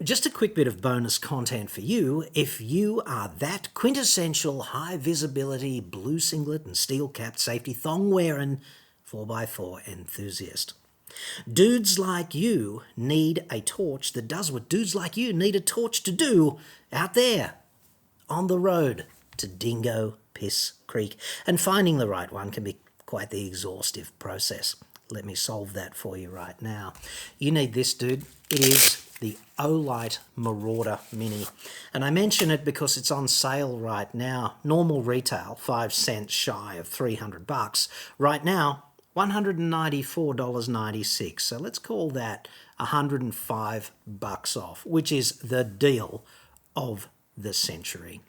Just a quick bit of bonus content for you if you are that quintessential high visibility blue singlet and steel capped safety thong wearing 4x4 enthusiast. Dudes like you need a torch that does what dudes like you need a torch to do out there on the road to Dingo Piss Creek. And finding the right one can be quite the exhaustive process. Let me solve that for you right now. You need this, dude. It is the Olight Marauder Mini. And I mention it because it's on sale right now. Normal retail, 5 cents shy of $300. Right now, $194.96. So let's call that $105 off, which is the deal of the century.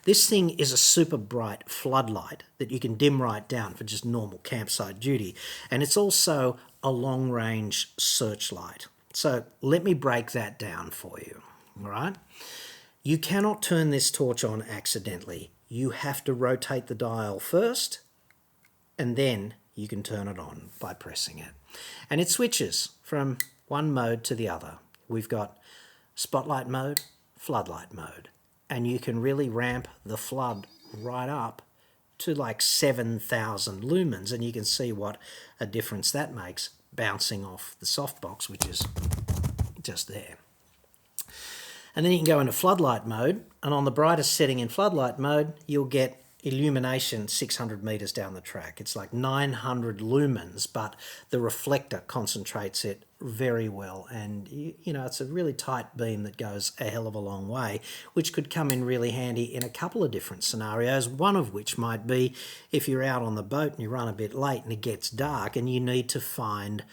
This thing is a super bright floodlight that you can dim right down for just normal campsite duty. And it's also a long-range searchlight. So let me break that down for you, all right? You cannot turn this torch on accidentally. You have to rotate the dial first, and then you can turn it on by pressing it. And it switches from one mode to the other. We've got spotlight mode, floodlight mode, and you can really ramp the flood right up to like 7,000 lumens, and you can see what a difference that makes bouncing off the softbox, which is just there. And then you can go into floodlight mode, and on the brightest setting in floodlight mode, you'll get illumination 600 meters down the track. It's like 900 lumens, but the reflector concentrates it very well, and you know, it's a really tight beam that goes a hell of a long way, which could come in really handy in a couple of different scenarios, one of which might be if you're out on the boat and you run a bit late and it gets dark and you need to find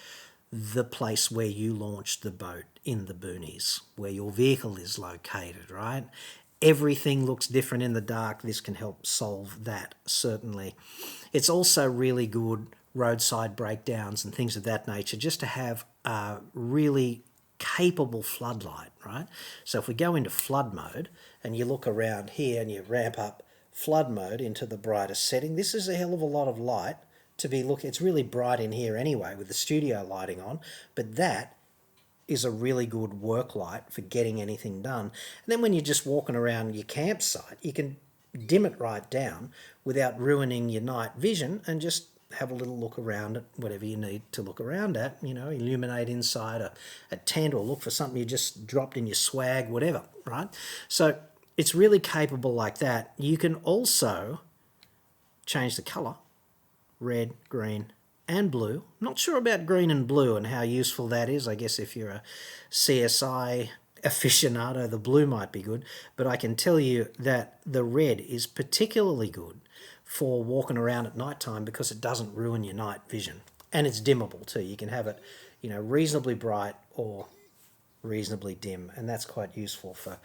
the place where you launched the boat in the boonies, where your vehicle is located, right? Everything looks different in the dark. This can help solve that, certainly. It's also really good roadside breakdowns and things of that nature, just to have a really capable floodlight, right? So if we go into flood mode and you look around here and you ramp up flood mode into the brightest setting, this is a hell of a lot of light to be looking. It's really bright in here anyway with the studio lighting on, but that is a really good work light for getting anything done. And then when you're just walking around your campsite, you can dim it right down without ruining your night vision and just have a little look around at whatever you need to look around at, you know, illuminate inside a tent or look for something you just dropped in your swag, whatever, right? So it's really capable like that. You can also change the color, red, green, and blue. Not sure about green and blue and how useful that is. I guess if you're a CSI aficionado, the blue might be good, but I can tell you that the red is particularly good for walking around at night time because it doesn't ruin your night vision. And it's dimmable too. You can have it, you know, reasonably bright or reasonably dim, and that's quite useful for,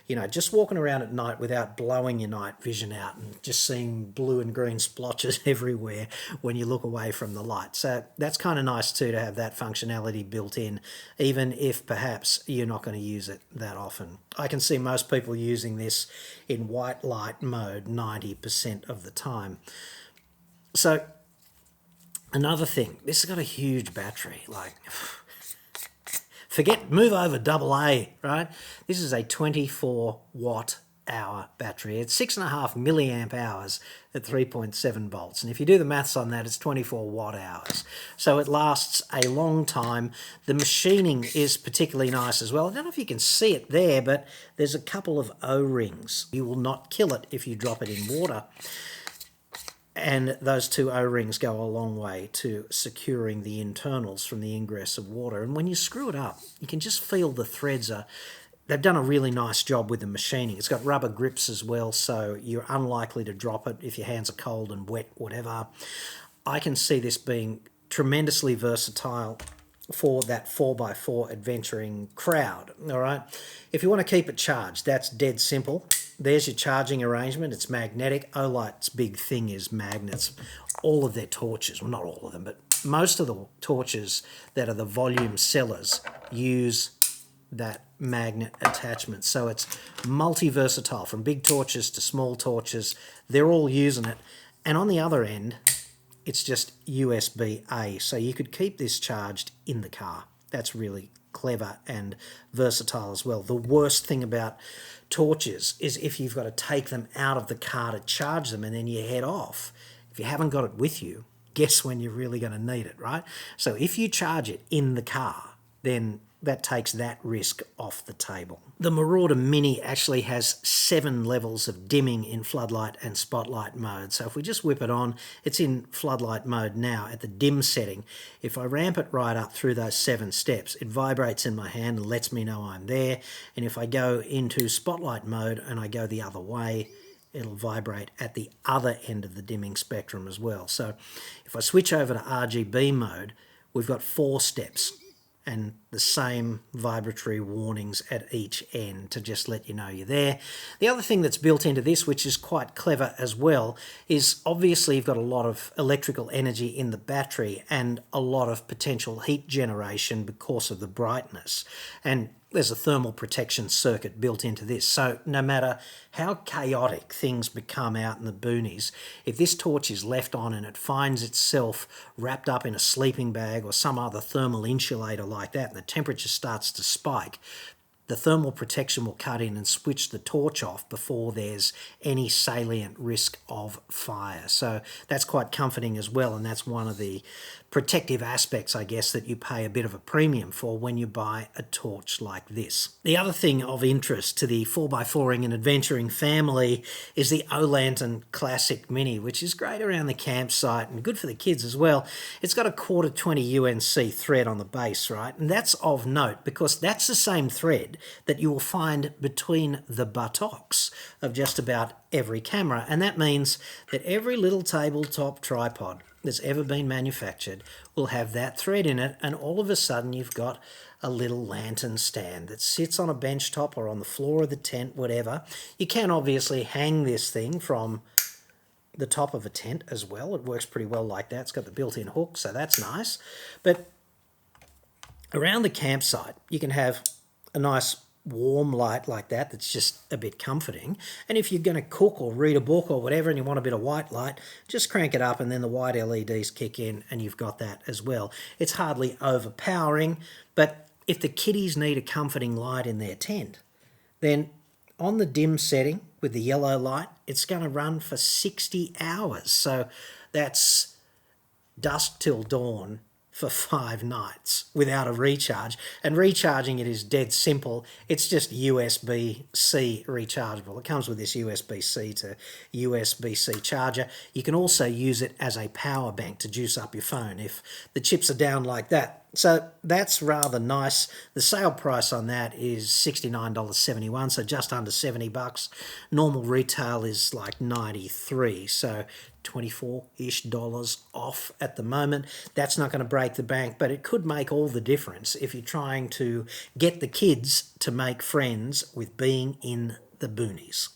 you know, just walking around at night without blowing your night vision out and just seeing blue and green splotches everywhere when you look away from the light. So that's kind of nice too, to have that functionality built in, even if perhaps you're not going to use it that often. I can see most people using this in white light mode 90% of the time. So another thing, this has got a huge battery, like move over AA, right? This is a 24 watt hour battery. It's 6.5 milliamp hours at 3.7 volts. And if you do the maths on that, it's 24 watt hours. So it lasts a long time. The machining is particularly nice as well. I don't know if you can see it there, but there's a couple of O-rings. You will not kill it if you drop it in water. And those two O-rings go a long way to securing the internals from the ingress of water. And when you screw it up, you can just feel the threads they've done a really nice job with the machining. It's got rubber grips as well, so you're unlikely to drop it if your hands are cold and wet, whatever. I can see this being tremendously versatile for that 4x4 adventuring crowd, all right? If you want to keep it charged, that's dead simple. There's your charging arrangement. It's magnetic. Olight's big thing is magnets. All of their torches, well, not all of them, but most of the torches that are the volume sellers use that magnet attachment. So it's multi-versatile, from big torches to small torches. They're all using it. And on the other end, it's just USB-A. So you could keep this charged in the car. That's really clever and versatile as well. The worst thing about torches is if you've got to take them out of the car to charge them and then you head off. If you haven't got it with you, guess when you're really going to need it, right? So if you charge it in the car, then that takes that risk off the table. The Marauder Mini actually has 7 levels of dimming in floodlight and spotlight mode. So if we just whip it on, it's in floodlight mode now at the dim setting. If I ramp it right up through those 7 steps, it vibrates in my hand and lets me know I'm there. And if I go into spotlight mode and I go the other way, it'll vibrate at the other end of the dimming spectrum as well. So if I switch over to RGB mode, we've got 4 steps and the same vibratory warnings at each end to just let you know you're there. The other thing that's built into this, which is quite clever as well, is obviously you've got a lot of electrical energy in the battery and a lot of potential heat generation because of the brightness. And there's a thermal protection circuit built into this. So no matter how chaotic things become out in the boonies, if this torch is left on and it finds itself wrapped up in a sleeping bag or some other thermal insulator like that, and the temperature starts to spike, the thermal protection will cut in and switch the torch off before there's any salient risk of fire. So that's quite comforting as well, and that's one of the protective aspects, I guess, that you pay a bit of a premium for when you buy a torch like this. The other thing of interest to the 4x4ing and adventuring family is the O-Lantern Classic Mini, which is great around the campsite and good for the kids as well. It's got a 1/4 UNC thread on the base, right? And that's of note because that's the same thread that you will find between the buttocks of just about every camera. And that means that every little tabletop tripod that's ever been manufactured will have that thread in it, and all of a sudden you've got a little lantern stand that sits on a bench top or on the floor of the tent, whatever. You can obviously hang this thing from the top of a tent as well. It works pretty well like that. It's got the built-in hook, so that's nice. But around the campsite, you can have a nice warm light like that that's just a bit comforting. And if you're going to cook or read a book or whatever and you want a bit of white light, just crank it up and then the white LEDs kick in and you've got that as well. It's hardly overpowering, but if the kiddies need a comforting light in their tent, then on the dim setting with the yellow light, it's going to run for 60 hours. So that's dusk till dawn for 5 nights without a recharge. And recharging it is dead simple. It's just USB-C rechargeable. It comes with this USB-C to USB-C charger. You can also use it as a power bank to juice up your phone if the chips are down like that. So that's rather nice. The sale price on that is $69.71, so just under $70. Normal retail is like $93, so $24-ish off at the moment. That's not going to break the bank, but it could make all the difference if you're trying to get the kids to make friends with being in the boonies.